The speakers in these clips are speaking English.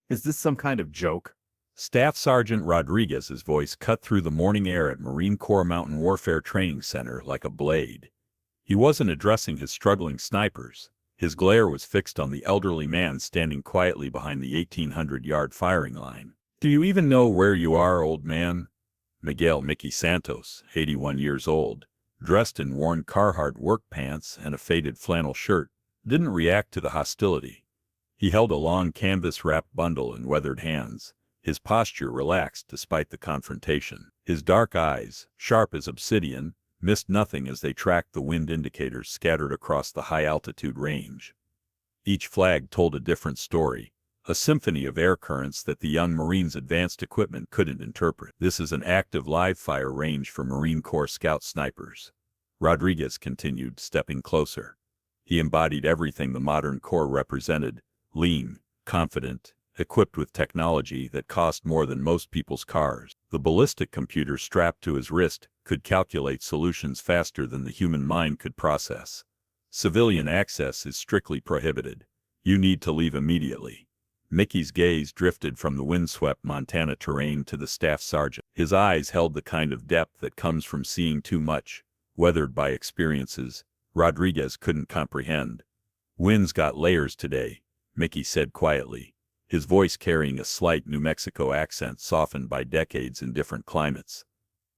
Is this some kind of joke? Staff Sergeant Rodriguez's voice cut through the morning air at Marine Corps Mountain Warfare Training Center like a blade. He wasn't addressing his struggling snipers. His glare was fixed on the elderly man standing quietly behind the 1,800-yard firing line. "Do you even know where you are, old man?" Miguel Mickey Santos, 81 years old, dressed in worn Carhartt work pants and a faded flannel shirt, didn't react to the hostility. He held a long canvas-wrapped bundle in weathered hands, his posture relaxed despite the confrontation. His dark eyes, sharp as obsidian, missed nothing as they tracked the wind indicators scattered across the high-altitude range. Each flag told a different story, a symphony of air currents that the young Marine's advanced equipment couldn't interpret. "This is an active live-fire range for Marine Corps Scout snipers," Rodriguez continued, stepping closer. He embodied everything the modern Corps represented: lean, confident, equipped with technology that cost more than most people's cars. The ballistic computer strapped to his wrist could calculate solutions faster than the human mind could process. "Civilian access is strictly prohibited. You need to leave immediately." Mickey's gaze drifted from the windswept Montana terrain to the staff sergeant. His eyes held the kind of depth that comes from seeing too much, weathered by experiences Rodriguez couldn't comprehend. "Wind's got layers today," Mickey said quietly, his voice carrying a slight New Mexico accent softened by decades in different climates.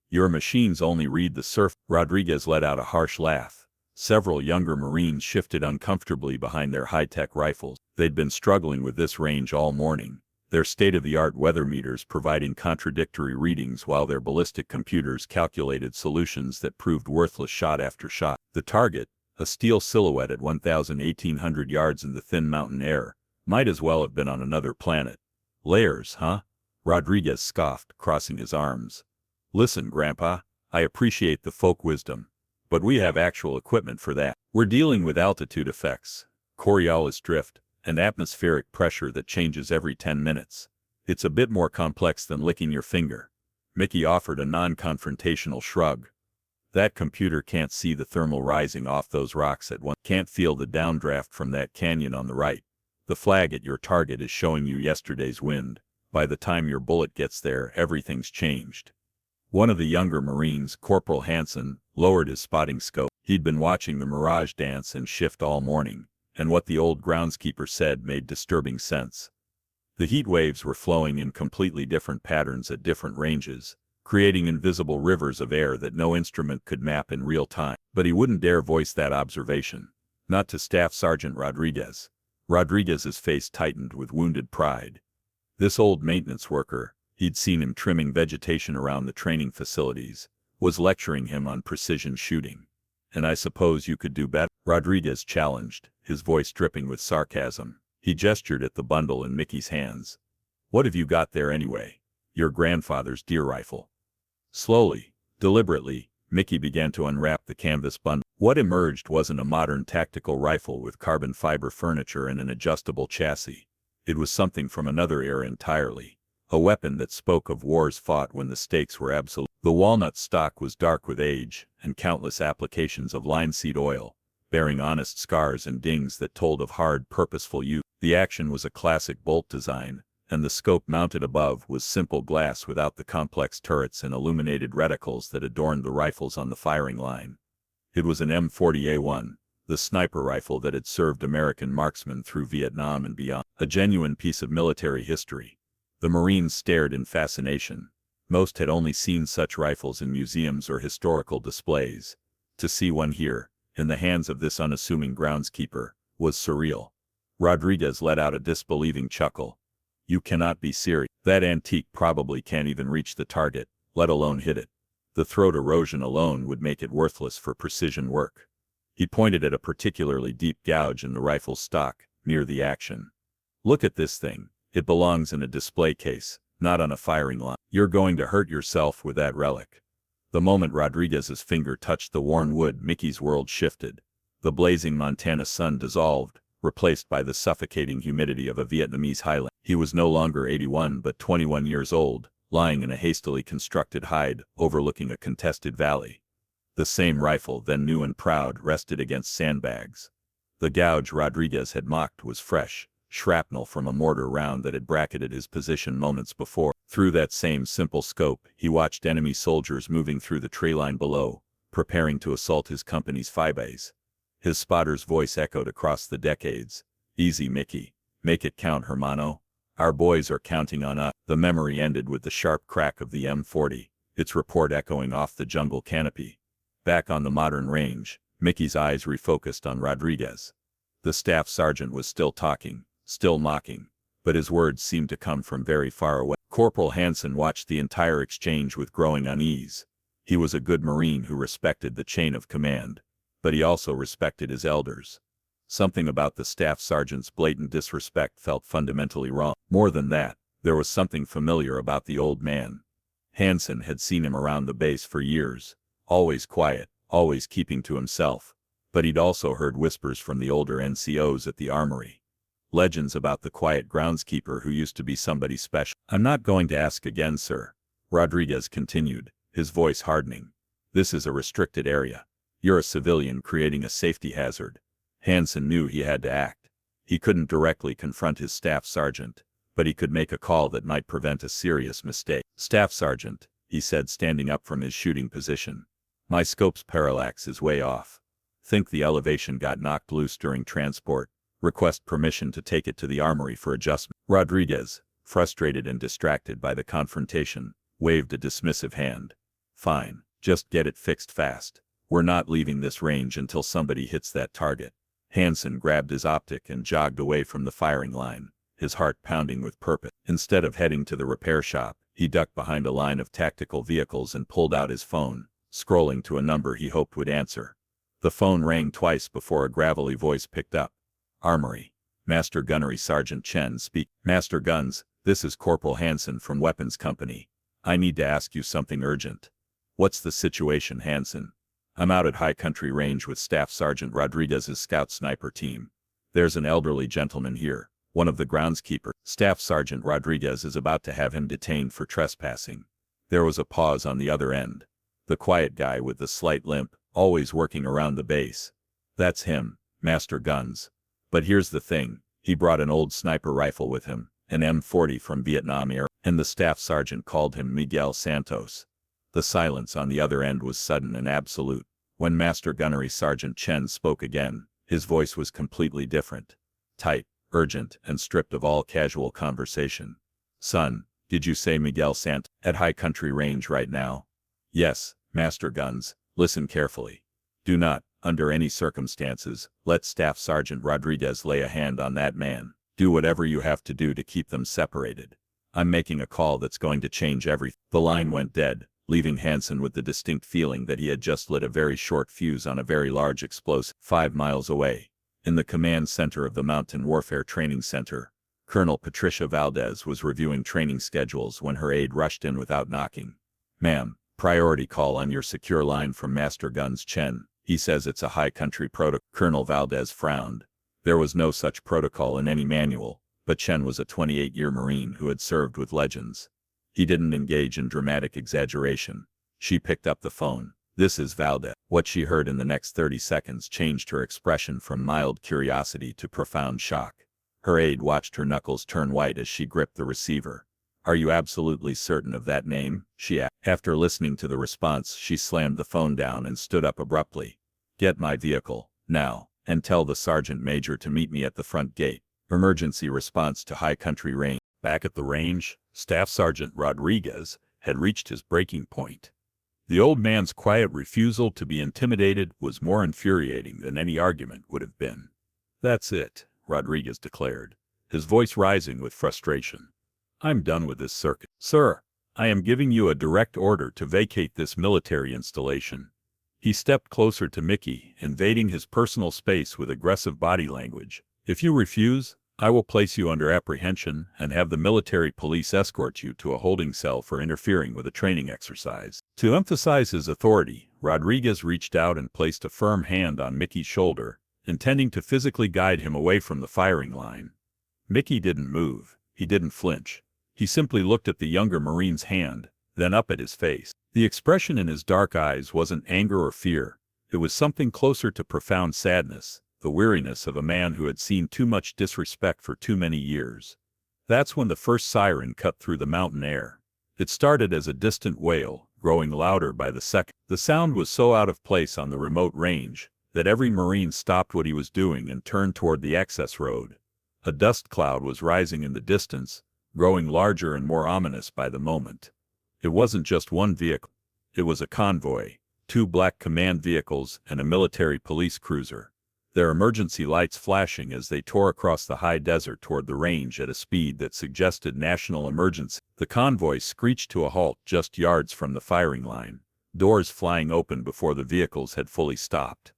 "Your machines only read the surf." Rodriguez let out a harsh laugh. Several younger Marines shifted uncomfortably behind their high-tech rifles. They'd been struggling with this range all morning, their state-of-the-art weather meters providing contradictory readings while their ballistic computers calculated solutions that proved worthless shot after shot. The target, a steel silhouette at 1,800 yards in the thin mountain air, might as well have been on another planet. "Layers, huh?" Rodriguez scoffed, crossing his arms. "Listen, Grandpa, I appreciate the folk wisdom, but we have actual equipment for that. We're dealing with altitude effects, Coriolis drift, and atmospheric pressure that changes every 10 minutes. It's a bit more complex than licking your finger." Mickey offered a non-confrontational shrug. "That computer can't see the thermal rising off those rocks at once, can't feel the downdraft from that canyon on the right. The flag at your target is showing you yesterday's wind. By the time your bullet gets there, everything's changed." One of the younger Marines, Corporal Hansen, lowered his spotting scope. He'd been watching the mirage dance and shift all morning, and what the old groundskeeper said made disturbing sense. The heat waves were flowing in completely different patterns at different ranges, creating invisible rivers of air that no instrument could map in real time. But he wouldn't dare voice that observation. Not to Staff Sergeant Rodriguez. Rodriguez's face tightened with wounded pride. This old maintenance worker, he'd seen him trimming vegetation around the training facilities, was lecturing him on precision shooting. "And I suppose you could do better?" Rodriguez challenged, his voice dripping with sarcasm. He gestured at the bundle in Mickey's hands. "What have you got there anyway?" "Your grandfather's deer rifle." Slowly, deliberately, Mickey began to unwrap the canvas bundle. What emerged wasn't a modern tactical rifle with carbon fiber furniture and an adjustable chassis. It was something from another era entirely. A weapon that spoke of wars fought when the stakes were absolute. The walnut stock was dark with age and countless applications of linseed oil, bearing honest scars and dings that told of hard, purposeful use. The action was a classic bolt design, and the scope mounted above was simple glass without the complex turrets and illuminated reticles that adorned the rifles on the firing line. It was an M40A1, the sniper rifle that had served American marksmen through Vietnam and beyond, a genuine piece of military history. The Marines stared in fascination. Most had only seen such rifles in museums or historical displays. To see one here, in the hands of this unassuming groundskeeper, was surreal. Rodriguez let out a disbelieving chuckle. "You cannot be serious. That antique probably can't even reach the target, let alone hit it. The throat erosion alone would make it worthless for precision work." He pointed at a particularly deep gouge in the rifle's stock, near the action. "Look at this thing. It belongs in a display case, not on a firing line. You're going to hurt yourself with that relic." The moment Rodriguez's finger touched the worn wood, Mickey's world shifted. The blazing Montana sun dissolved, replaced by the suffocating humidity of a Vietnamese highland. He was no longer 81 but 21 years old, lying in a hastily constructed hide overlooking a contested valley. The same rifle, then new and proud, rested against sandbags. The gouge Rodriguez had mocked was fresh, shrapnel from a mortar round that had bracketed his position moments before. Through that same simple scope, he watched enemy soldiers moving through the tree line below, preparing to assault his company's phybase. His spotter's voice echoed across the decades. "Easy, Mickey. Make it count, hermano. Our boys are counting on us." The memory ended with the sharp crack of the M40, its report echoing off the jungle canopy. Back on the modern range, Mickey's eyes refocused on Rodriguez. The staff sergeant was still talking, still mocking, but his words seemed to come from very far away. Corporal Hansen watched the entire exchange with growing unease. He was a good Marine who respected the chain of command, but he also respected his elders. Something about the staff sergeant's blatant disrespect felt fundamentally wrong. More than that, there was something familiar about the old man. Hansen had seen him around the base for years, always quiet, always keeping to himself, but he'd also heard whispers from the older NCOs at the armory. Legends about the quiet groundskeeper who used to be somebody special. "I'm not going to ask again, sir," Rodriguez continued, his voice hardening. "This is a restricted area. You're a civilian creating a safety hazard." Hansen knew he had to act. He couldn't directly confront his staff sergeant, but he could make a call that might prevent a serious mistake. "Staff sergeant," he said, standing up from his shooting position. "My scope's parallax is way off. Think the elevation got knocked loose during transport. Request permission to take it to the armory for adjustment." Rodriguez, frustrated and distracted by the confrontation, waved a dismissive hand. "Fine, just get it fixed fast. We're not leaving this range until somebody hits that target." Hansen grabbed his optic and jogged away from the firing line, his heart pounding with purpose. Instead of heading to the repair shop, he ducked behind a line of tactical vehicles and pulled out his phone, scrolling to a number he hoped would answer. The phone rang twice before a gravelly voice picked up. "Armory. Master Gunnery Sergeant Chen speak." "Master Guns, this is Corporal Hansen from Weapons Company. I need to ask you something urgent." "What's the situation, Hansen?" "I'm out at High Country Range with Staff Sergeant Rodriguez's scout sniper team. There's an elderly gentleman here, one of the groundskeepers. Staff Sergeant Rodriguez is about to have him detained for trespassing." There was a pause on the other end. The quiet guy with the slight limp, always working around the base. "That's him, Master Guns. But here's the thing, he brought an old sniper rifle with him, an M40 from Vietnam-era, and the staff sergeant called him Mickey Santos." The silence on the other end was sudden and absolute. When Master Gunnery Sergeant Chen spoke again, his voice was completely different. Tight, urgent, and stripped of all casual conversation. "Son, did you say Mickey Santos at High Country Range right now?" "Yes, Master Guns. Listen carefully. Do not, under any circumstances, let Staff Sergeant Rodriguez lay a hand on that man. Do whatever you have to do to keep them separated. I'm making a call that's going to change everything." The line went dead, leaving Hansen with the distinct feeling that he had just lit a very short fuse on a very large explosive. 5 miles away, in the command center of the Mountain Warfare Training Center, Colonel Patricia Valdez was reviewing training schedules when her aide rushed in without knocking. "Ma'am, priority call on your secure line from Master Guns Chen. He says it's a high country protocol." Colonel Valdez frowned. There was no such protocol in any manual, but Chen was a 28-year Marine who had served with legends. He didn't engage in dramatic exaggeration. She picked up the phone. "This is Valdez." What she heard in the next 30 seconds changed her expression from mild curiosity to profound shock. Her aide watched her knuckles turn white as she gripped the receiver. "Are you absolutely certain of that name?" she asked. After listening to the response, she slammed the phone down and stood up abruptly. "Get my vehicle, now, and tell the sergeant major to meet me at the front gate. Emergency response to High Country Range." Back at the range, Staff Sergeant Rodriguez had reached his breaking point. The old man's quiet refusal to be intimidated was more infuriating than any argument would have been. "That's it," Rodriguez declared, his voice rising with frustration. "I'm done with this circuit. Sir, I am giving you a direct order to vacate this military installation." He stepped closer to Mickey, invading his personal space with aggressive body language. "If you refuse, I will place you under apprehension and have the military police escort you to a holding cell for interfering with a training exercise." To emphasize his authority, Rodriguez reached out and placed a firm hand on Mickey's shoulder, intending to physically guide him away from the firing line. Mickey didn't move. He didn't flinch. He simply looked at the younger Marine's hand, then up at his face. The expression in his dark eyes wasn't anger or fear. It was something closer to profound sadness, the weariness of a man who had seen too much disrespect for too many years. That's when the first siren cut through the mountain air. It started as a distant wail, growing louder by the second. The sound was so out of place on the remote range that every Marine stopped what he was doing and turned toward the access road. A dust cloud was rising in the distance, growing larger and more ominous by the moment. It wasn't just one vehicle. It was a convoy, 2 black command vehicles and a military police cruiser, their emergency lights flashing as they tore across the high desert toward the range at a speed that suggested national emergency. The convoy screeched to a halt just yards from the firing line, doors flying open before the vehicles had fully stopped.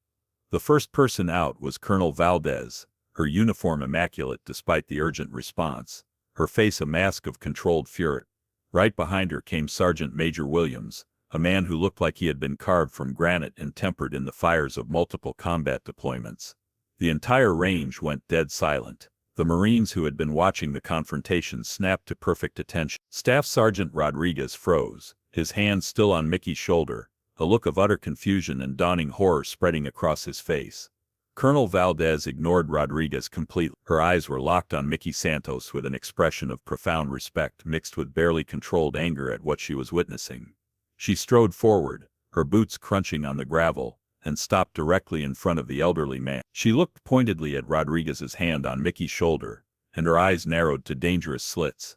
The first person out was Colonel Valdez, her uniform immaculate despite the urgent response, her face a mask of controlled fury. Right behind her came Sergeant Major Williams, a man who looked like he had been carved from granite and tempered in the fires of multiple combat deployments. The entire range went dead silent. The Marines who had been watching the confrontation snapped to perfect attention. Staff Sergeant Rodriguez froze, his hand still on Mickey's shoulder, a look of utter confusion and dawning horror spreading across his face. Colonel Valdez ignored Rodriguez completely. Her eyes were locked on Mickey Santos with an expression of profound respect mixed with barely controlled anger at what she was witnessing. She strode forward, her boots crunching on the gravel, and stopped directly in front of the elderly man. She looked pointedly at Rodriguez's hand on Mickey's shoulder, and her eyes narrowed to dangerous slits.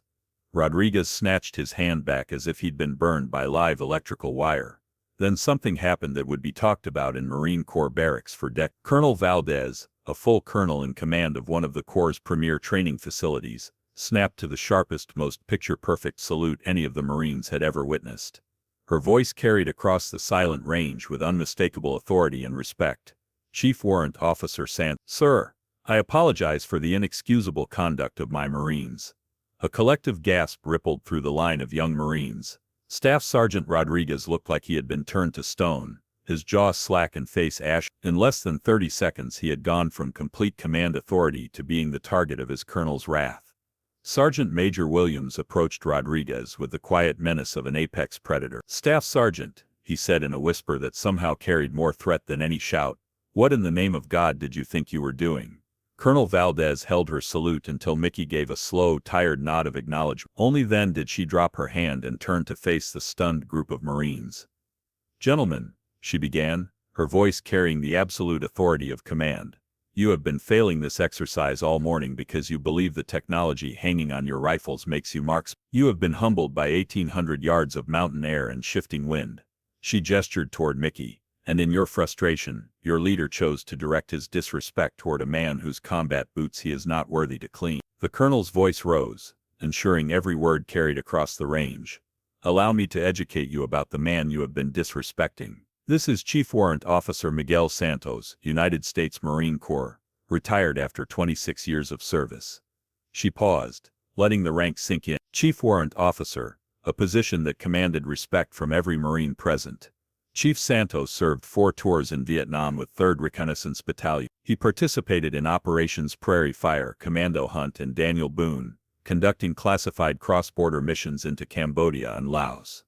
Rodriguez snatched his hand back as if he'd been burned by live electrical wire. Then something happened that would be talked about in Marine Corps barracks for decades. Colonel Valdez, a full colonel in command of one of the Corps' premier training facilities, snapped to the sharpest, most picture-perfect salute any of the Marines had ever witnessed. Her voice carried across the silent range with unmistakable authority and respect. Chief Warrant Officer Santos. Sir, I apologize for the inexcusable conduct of my Marines. A collective gasp rippled through the line of young Marines. Staff Sergeant Rodriguez looked like he had been turned to stone, his jaw slack and face ashen. In less than 30 seconds he had gone from complete command authority to being the target of his colonel's wrath. Sergeant Major Williams approached Rodriguez with the quiet menace of an apex predator. Staff Sergeant, he said in a whisper that somehow carried more threat than any shout, what in the name of God did you think you were doing? Colonel Valdez held her salute until Mickey gave a slow, tired nod of acknowledgement. Only then did she drop her hand and turn to face the stunned group of Marines. Gentlemen, she began, her voice carrying the absolute authority of command. You have been failing this exercise all morning because you believe the technology hanging on your rifles makes you marks. You have been humbled by 1,800 yards of mountain air and shifting wind. She gestured toward Mickey. And in your frustration, your leader chose to direct his disrespect toward a man whose combat boots he is not worthy to clean. The colonel's voice rose, ensuring every word carried across the range. Allow me to educate you about the man you have been disrespecting. This is Chief Warrant Officer Mickey Santos, United States Marine Corps, retired after 26 years of service. She paused, letting the rank sink in. Chief Warrant Officer, a position that commanded respect from every Marine present. Chief Santos served 4 tours in Vietnam with 3rd Reconnaissance Battalion. He participated in Operations Prairie Fire, Commando Hunt and Daniel Boone, conducting classified cross-border missions into Cambodia and Laos.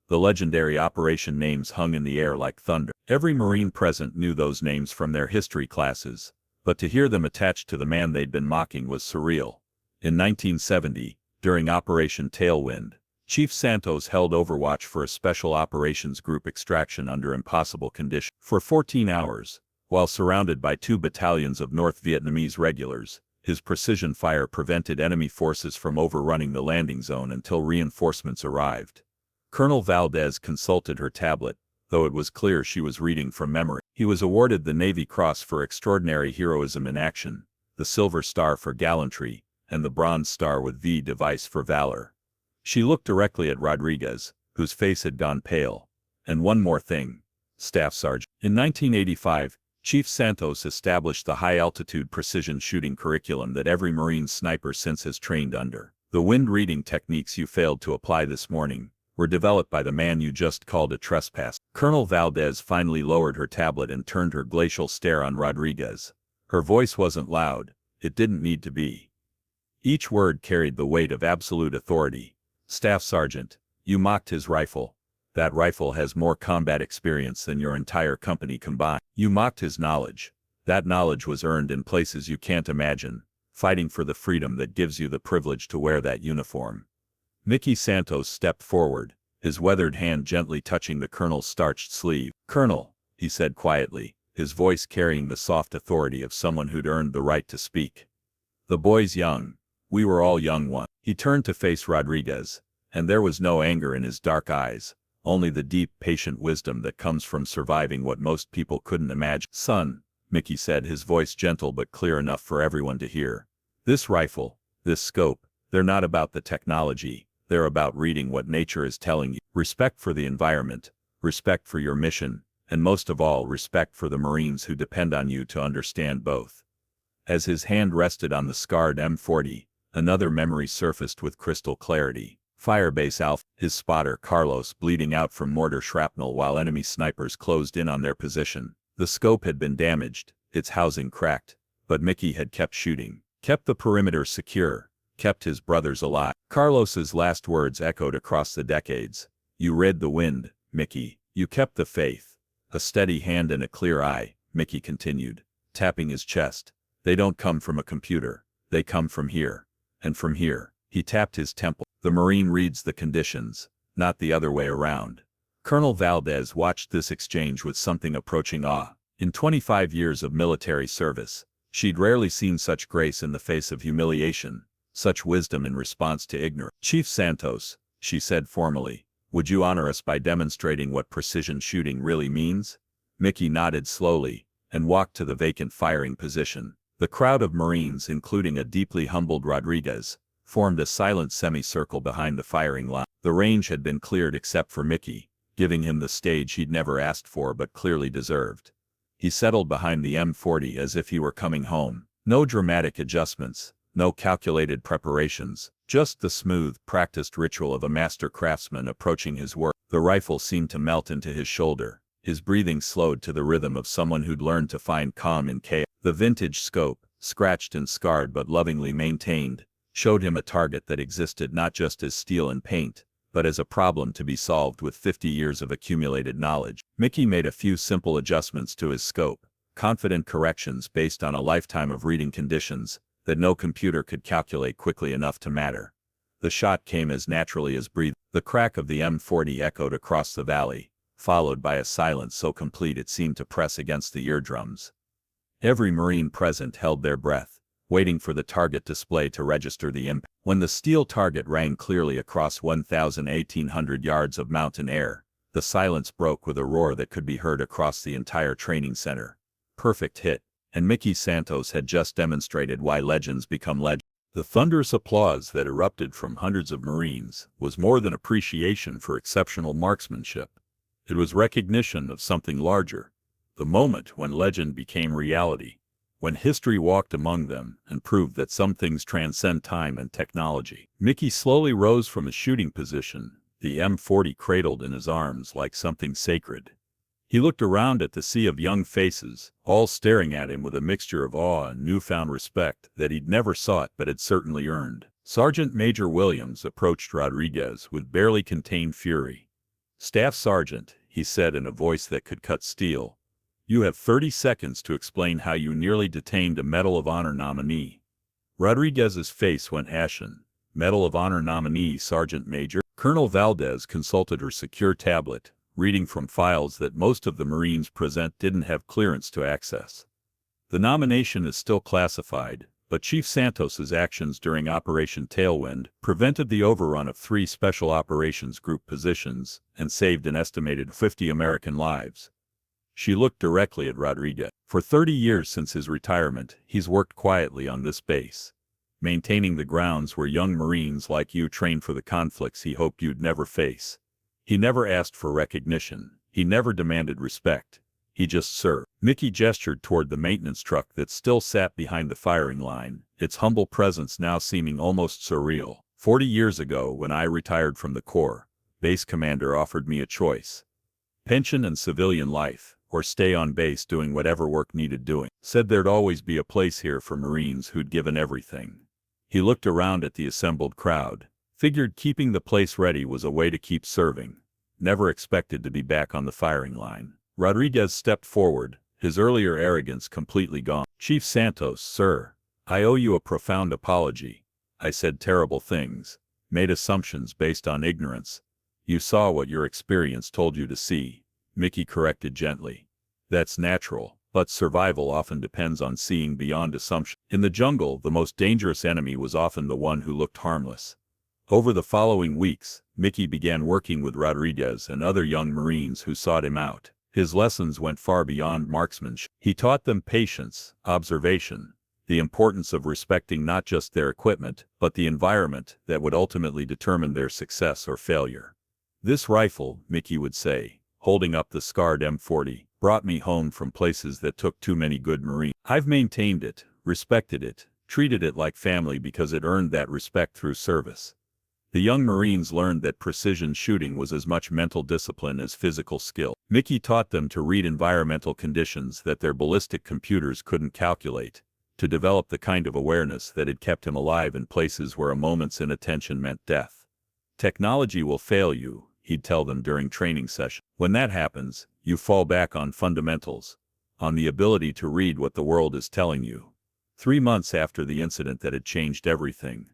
The legendary operation names hung in the air like thunder. Every Marine present knew those names from their history classes, but to hear them attached to the man they'd been mocking was surreal. In 1970, during Operation Tailwind, Chief Santos held overwatch for a Special Operations Group extraction under impossible conditions. For 14 hours, while surrounded by 2 battalions of North Vietnamese regulars, his precision fire prevented enemy forces from overrunning the landing zone until reinforcements arrived. Colonel Valdez consulted her tablet, though it was clear she was reading from memory. He was awarded the Navy Cross for Extraordinary Heroism in Action, the Silver Star for Gallantry, and the Bronze Star with V device for Valor. She looked directly at Rodriguez, whose face had gone pale. And one more thing, Staff Sergeant. In 1985, Chief Santos established the high-altitude precision shooting curriculum that every Marine sniper since has trained under. The wind reading techniques you failed to apply this morning were developed by the man you just called a trespass. Colonel Valdez finally lowered her tablet and turned her glacial stare on Rodriguez. Her voice wasn't loud. It didn't need to be. Each word carried the weight of absolute authority. Staff Sergeant, you mocked his rifle. That rifle has more combat experience than your entire company combined. You mocked his knowledge. That knowledge was earned in places you can't imagine, fighting for the freedom that gives you the privilege to wear that uniform. Mickey Santos stepped forward, his weathered hand gently touching the colonel's starched sleeve. "Colonel," he said quietly, his voice carrying the soft authority of someone who'd earned the right to speak. "The boy's young. We were all young once." He turned to face Rodriguez, and there was no anger in his dark eyes, only the deep, patient wisdom that comes from surviving what most people couldn't imagine. "Son," Mickey said, his voice gentle but clear enough for everyone to hear. "This rifle, this scope, they're not about the technology, they're about reading what nature is telling you. Respect for the environment, respect for your mission, and most of all respect for the Marines who depend on you to understand both." As his hand rested on the scarred M40, another memory surfaced with crystal clarity. Firebase Alpha, his spotter Carlos bleeding out from mortar shrapnel while enemy snipers closed in on their position. The scope had been damaged, its housing cracked, but Mickey had kept shooting, kept the perimeter secure, kept his brothers alive. Carlos's last words echoed across the decades. "You read the wind, Mickey. You kept the faith." "A steady hand and a clear eye," Mickey continued, tapping his chest. "They don't come from a computer. They come from here. And from here," he tapped his temple. "The Marine reads the conditions, not the other way around." Colonel Valdez watched this exchange with something approaching awe. In 25 years of military service, she'd rarely seen such grace in the face of humiliation, such wisdom in response to ignorance. "Chief Santos," she said formally, "would you honor us by demonstrating what precision shooting really means?" Mickey nodded slowly, and walked to the vacant firing position. The crowd of Marines, including a deeply humbled Rodriguez, formed a silent semicircle behind the firing line. The range had been cleared except for Mickey, giving him the stage he'd never asked for but clearly deserved. He settled behind the M40 as if he were coming home. No dramatic adjustments, no calculated preparations, just the smooth, practiced ritual of a master craftsman approaching his work. The rifle seemed to melt into his shoulder, his breathing slowed to the rhythm of someone who'd learned to find calm in chaos. The vintage scope, scratched and scarred but lovingly maintained, showed him a target that existed not just as steel and paint, but as a problem to be solved with 50 years of accumulated knowledge. Mickey made a few simple adjustments to his scope, confident corrections based on a lifetime of reading conditions that no computer could calculate quickly enough to matter. The shot came as naturally as breathing. The crack of the M40 echoed across the valley, followed by a silence so complete it seemed to press against the eardrums. Every Marine present held their breath, waiting for the target display to register the impact. When the steel target rang clearly across 1,800 yards of mountain air, the silence broke with a roar that could be heard across the entire training center. Perfect hit, and Mickey Santos had just demonstrated why legends become legends. The thunderous applause that erupted from hundreds of Marines was more than appreciation for exceptional marksmanship. It was recognition of something larger, the moment when legend became reality, when history walked among them and proved that some things transcend time and technology. Mickey slowly rose from his shooting position, the M40 cradled in his arms like something sacred. He looked around at the sea of young faces, all staring at him with a mixture of awe and newfound respect that he'd never sought but had certainly earned. Sergeant Major Williams approached Rodriguez with barely contained fury. "Staff Sergeant," he said in a voice that could cut steel, "you have 30 seconds to explain how you nearly detained a Medal of Honor nominee." Rodriguez's face went ashen. "Medal of Honor nominee, Sergeant Major?" Colonel Valdez consulted her secure tablet, reading from files that most of the Marines present didn't have clearance to access. "The nomination is still classified, but Chief Santos's actions during Operation Tailwind prevented the overrun of 3 Special Operations Group positions and saved an estimated 50 American lives." She looked directly at Rodriguez. "For 30 years since his retirement, he's worked quietly on this base, maintaining the grounds where young Marines like you train for the conflicts he hoped you'd never face. He never asked for recognition. He never demanded respect. He just served." Mickey gestured toward the maintenance truck that still sat behind the firing line, its humble presence now seeming almost surreal. 40 years ago, when I retired from the Corps, base commander offered me a choice: pension and civilian life, or stay on base doing whatever work needed doing. Said there'd always be a place here for Marines who'd given everything. He looked around at the assembled crowd, figured keeping the place ready was a way to keep serving. Never expected to be back on the firing line. Rodriguez stepped forward, his earlier arrogance completely gone. "Chief Santos, sir, I owe you a profound apology. I said terrible things, made assumptions based on ignorance. You saw what your experience told you to see," Mickey corrected gently. "That's natural, but survival often depends on seeing beyond assumption." In the jungle, the most dangerous enemy was often the one who looked harmless. Over the following weeks, Mickey began working with Rodriguez and other young Marines who sought him out. His lessons went far beyond marksmanship. He taught them patience, observation, the importance of respecting not just their equipment, but the environment that would ultimately determine their success or failure. "This rifle," Mickey would say, holding up the scarred M40, "brought me home from places that took too many good Marines. I've maintained it, respected it, treated it like family because it earned that respect through service." The young Marines learned that precision shooting was as much mental discipline as physical skill. Mickey taught them to read environmental conditions that their ballistic computers couldn't calculate, to develop the kind of awareness that had kept him alive in places where a moment's inattention meant death. "Technology will fail you," he'd tell them during training sessions. "When that happens, you fall back on fundamentals, on the ability to read what the world is telling you." 3 months after the incident that had changed everything,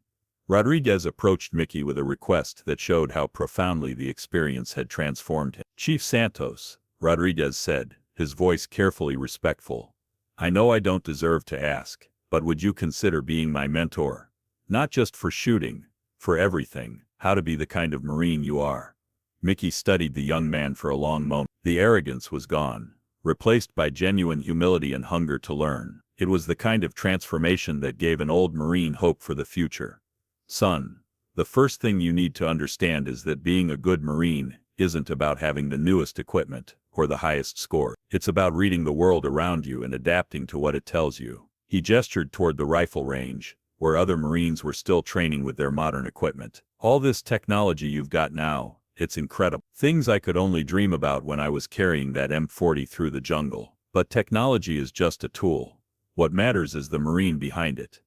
Rodriguez approached Mickey with a request that showed how profoundly the experience had transformed him. "Chief Santos," Rodriguez said, his voice carefully respectful, "I know I don't deserve to ask, but would you consider being my mentor? Not just for shooting, for everything, how to be the kind of Marine you are." Mickey studied the young man for a long moment. The arrogance was gone, replaced by genuine humility and hunger to learn. It was the kind of transformation that gave an old Marine hope for the future. "Son, the first thing you need to understand is that being a good Marine isn't about having the newest equipment or the highest score. It's about reading the world around you and adapting to what it tells you." He gestured toward the rifle range, where other Marines were still training with their modern equipment. "All this technology you've got now, it's incredible. Things I could only dream about when I was carrying that M40 through the jungle. But technology is just a tool. What matters is the Marine behind it."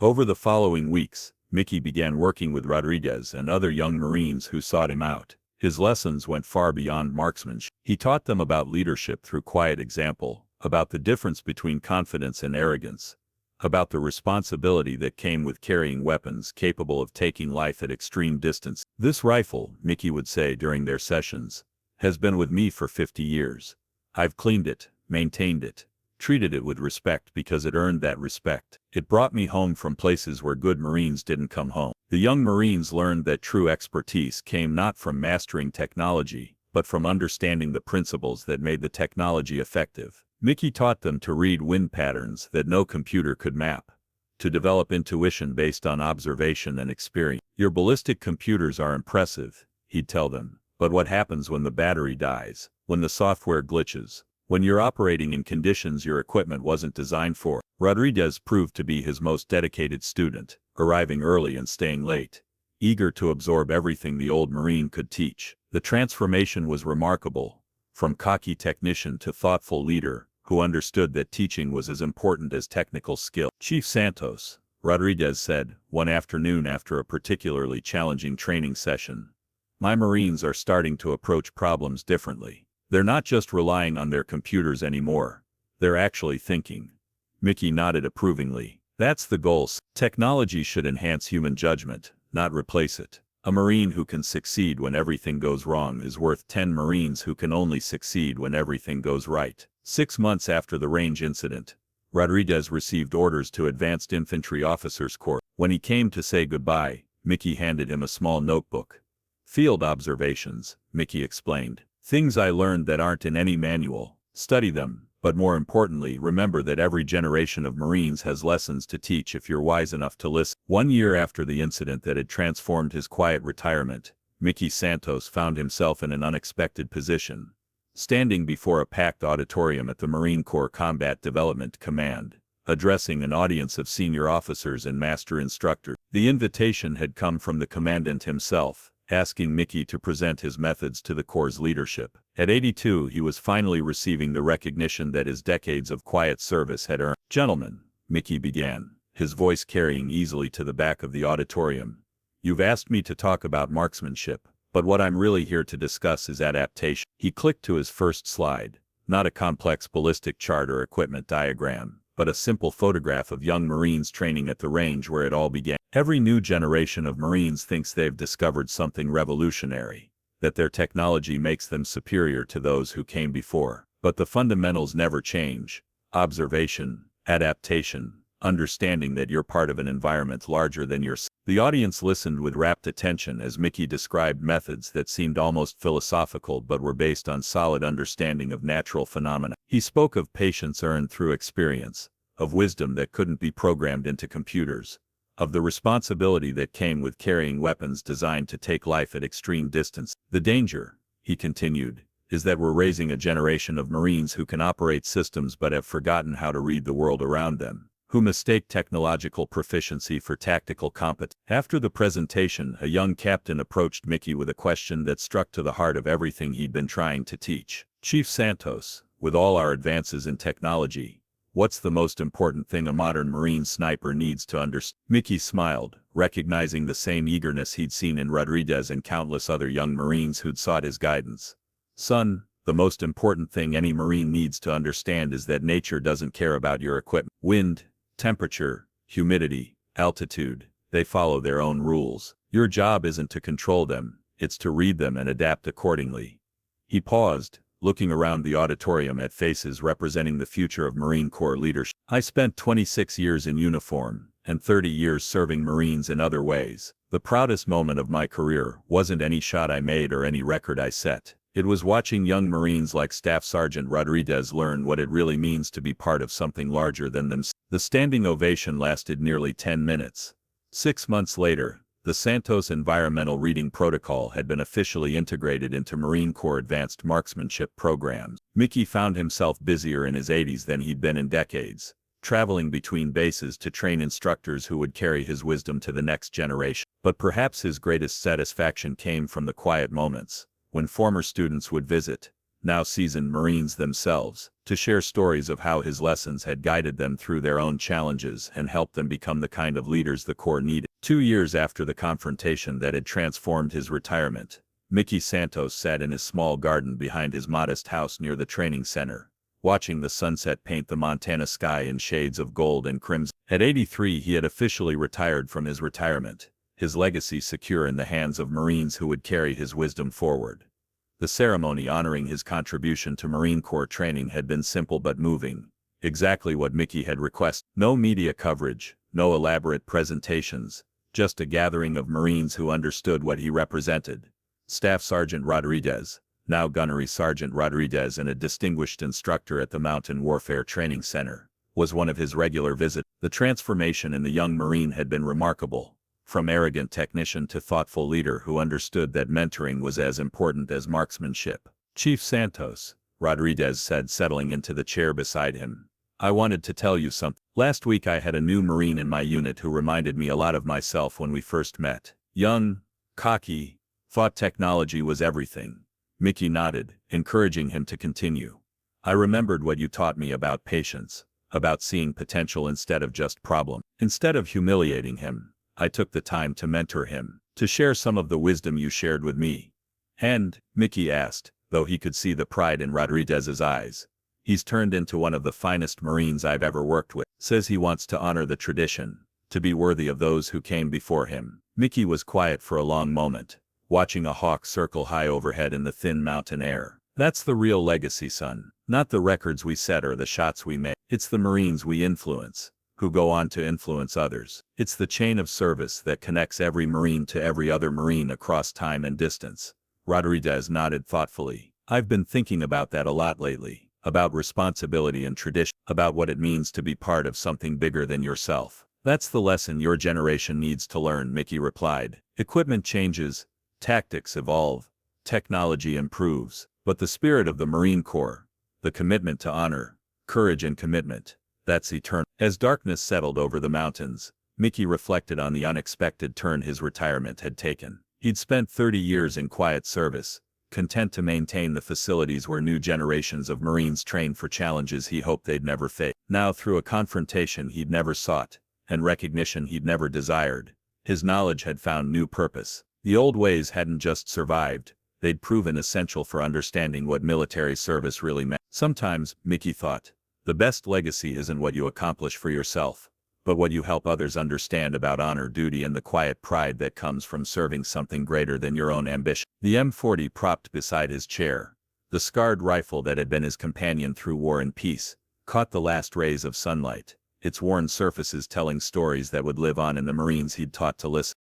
Over the following weeks, Mickey began working with Rodriguez and other young Marines who sought him out. His lessons went far beyond marksmanship. He taught them about leadership through quiet example, about the difference between confidence and arrogance, about the responsibility that came with carrying weapons capable of taking life at extreme distance. "This rifle," Mickey would say during their sessions, "has been with me for 50 years. I've cleaned it, maintained it, treated it with respect because it earned that respect. It brought me home from places where good Marines didn't come home." The young Marines learned that true expertise came not from mastering technology, but from understanding the principles that made the technology effective. Mickey taught them to read wind patterns that no computer could map, to develop intuition based on observation and experience. "Your ballistic computers are impressive," he'd tell them, "but what happens when the battery dies, when the software glitches, when you're operating in conditions your equipment wasn't designed for?" Rodriguez proved to be his most dedicated student, arriving early and staying late, eager to absorb everything the old Marine could teach. The transformation was remarkable, from cocky technician to thoughtful leader, who understood that teaching was as important as technical skill. "Chief Santos," Rodriguez said, one afternoon after a particularly challenging training session, "my Marines are starting to approach problems differently. They're not just relying on their computers anymore. They're actually thinking." Mickey nodded approvingly. "That's the goal. Technology should enhance human judgment, not replace it. A Marine who can succeed when everything goes wrong is worth 10 Marines who can only succeed when everything goes right." 6 months after the range incident, Rodriguez received orders to Advanced Infantry Officers Corps. When he came to say goodbye, Mickey handed him a small notebook. "Field observations," Mickey explained. "Things I learned that aren't in any manual. Study them, but more importantly, remember that every generation of Marines has lessons to teach if you're wise enough to listen." 1 year after the incident that had transformed his quiet retirement, Mickey Santos found himself in an unexpected position, standing before a packed auditorium at the Marine Corps Combat Development Command, addressing an audience of senior officers and master instructors. The invitation had come from the commandant himself, asking Mickey to present his methods to the Corps' leadership. At 82, he was finally receiving the recognition that his decades of quiet service had earned. "Gentlemen," Mickey began, his voice carrying easily to the back of the auditorium, "you've asked me to talk about marksmanship, but what I'm really here to discuss is adaptation." He clicked to his first slide, Not a complex ballistic chart or equipment diagram, but a simple photograph of young Marines training at the range where it all began. Every new generation of Marines thinks they've discovered something revolutionary, that their technology makes them superior to those who came before. But the fundamentals never change: observation, adaptation, understanding that you're part of an environment larger than yourself. The audience listened with rapt attention as Mickey described methods that seemed almost philosophical but were based on solid understanding of natural phenomena. He spoke of patience earned through experience, of wisdom that couldn't be programmed into computers, of the responsibility that came with carrying weapons designed to take life at extreme distance. The danger, he continued, is that we're raising a generation of Marines who can operate systems but have forgotten how to read the world around them, who mistake technological proficiency for tactical competence. After the presentation, a young captain approached Mickey with a question that struck to the heart of everything he'd been trying to teach. "Chief Santos, with all our advances in technology, what's the most important thing a modern Marine sniper needs to understand?" Mickey smiled, recognizing the same eagerness he'd seen in Rodriguez and countless other young Marines who'd sought his guidance. "Son, the most important thing any Marine needs to understand is that nature doesn't care about your equipment. Wind, temperature, humidity, altitude, they follow their own rules. Your job isn't to control them, it's to read them and adapt accordingly." He paused, looking around the auditorium at faces representing the future of Marine Corps leadership. "I spent 26 years in uniform, and 30 years serving Marines in other ways. The proudest moment of my career wasn't any shot I made or any record I set. It was watching young Marines like Staff Sergeant Rodriguez learn what it really means to be part of something larger than themselves." The standing ovation lasted nearly 10 minutes. 6 months later, the Santos Environmental Reading Protocol had been officially integrated into Marine Corps advanced marksmanship programs. Mickey found himself busier in his 80s than he'd been in decades, traveling between bases to train instructors who would carry his wisdom to the next generation. But perhaps his greatest satisfaction came from the quiet moments, when former students would visit, now seasoned Marines themselves, to share stories of how his lessons had guided them through their own challenges and helped them become the kind of leaders the Corps needed. 2 years after the confrontation that had transformed his retirement, Mickey Santos sat in his small garden behind his modest house near the training center, watching the sunset paint the Montana sky in shades of gold and crimson. At 83, he had officially retired from his retirement, his legacy secure in the hands of Marines who would carry his wisdom forward. The ceremony honoring his contribution to Marine Corps training had been simple but moving, exactly what Mickey had requested. No media coverage, no elaborate presentations, just a gathering of Marines who understood what he represented. Staff Sergeant Rodriguez, now Gunnery Sergeant Rodriguez and a distinguished instructor at the Mountain Warfare Training Center, was one of his regular visits. The transformation in the young Marine had been remarkable. From arrogant technician to thoughtful leader who understood that mentoring was as important as marksmanship. "Chief Santos," Rodriguez said, settling into the chair beside him, "I wanted to tell you something. Last week I had a new Marine in my unit who reminded me a lot of myself when we first met. Young, cocky, thought technology was everything." Mickey nodded, encouraging him to continue. "I remembered what you taught me about patience, about seeing potential instead of just problem. Instead of humiliating him, I took the time to mentor him, to share some of the wisdom you shared with me." "And," Mickey asked, though he could see the pride in Rodriguez's eyes, "he's turned into one of the finest Marines I've ever worked with. Says he wants to honor the tradition, to be worthy of those who came before him." Mickey was quiet for a long moment, watching a hawk circle high overhead in the thin mountain air. "That's the real legacy, son. Not the records we set or the shots we make. It's the Marines we influence, who go on to influence others. It's the chain of service that connects every Marine to every other Marine across time and distance." Rodriguez nodded thoughtfully. "I've been thinking about that a lot lately, about responsibility and tradition, about what it means to be part of something bigger than yourself." "That's the lesson your generation needs to learn," Mickey replied. "Equipment changes, tactics evolve, technology improves, but the spirit of the Marine Corps, the commitment to honor, courage and commitment, that's eternal." As darkness settled over the mountains, Mickey reflected on the unexpected turn his retirement had taken. He'd spent 30 years in quiet service, content to maintain the facilities where new generations of Marines trained for challenges he hoped they'd never face. Now, through a confrontation he'd never sought, and recognition he'd never desired, his knowledge had found new purpose. The old ways hadn't just survived, They'd proven essential for understanding what military service really meant. Sometimes, Mickey thought, the best legacy isn't what you accomplish for yourself, but what you help others understand about honor, duty, and the quiet pride that comes from serving something greater than your own ambition. The M40 propped beside his chair, the scarred rifle that had been his companion through war and peace, caught the last rays of sunlight, its worn surfaces telling stories that would live on in the Marines he'd taught to listen.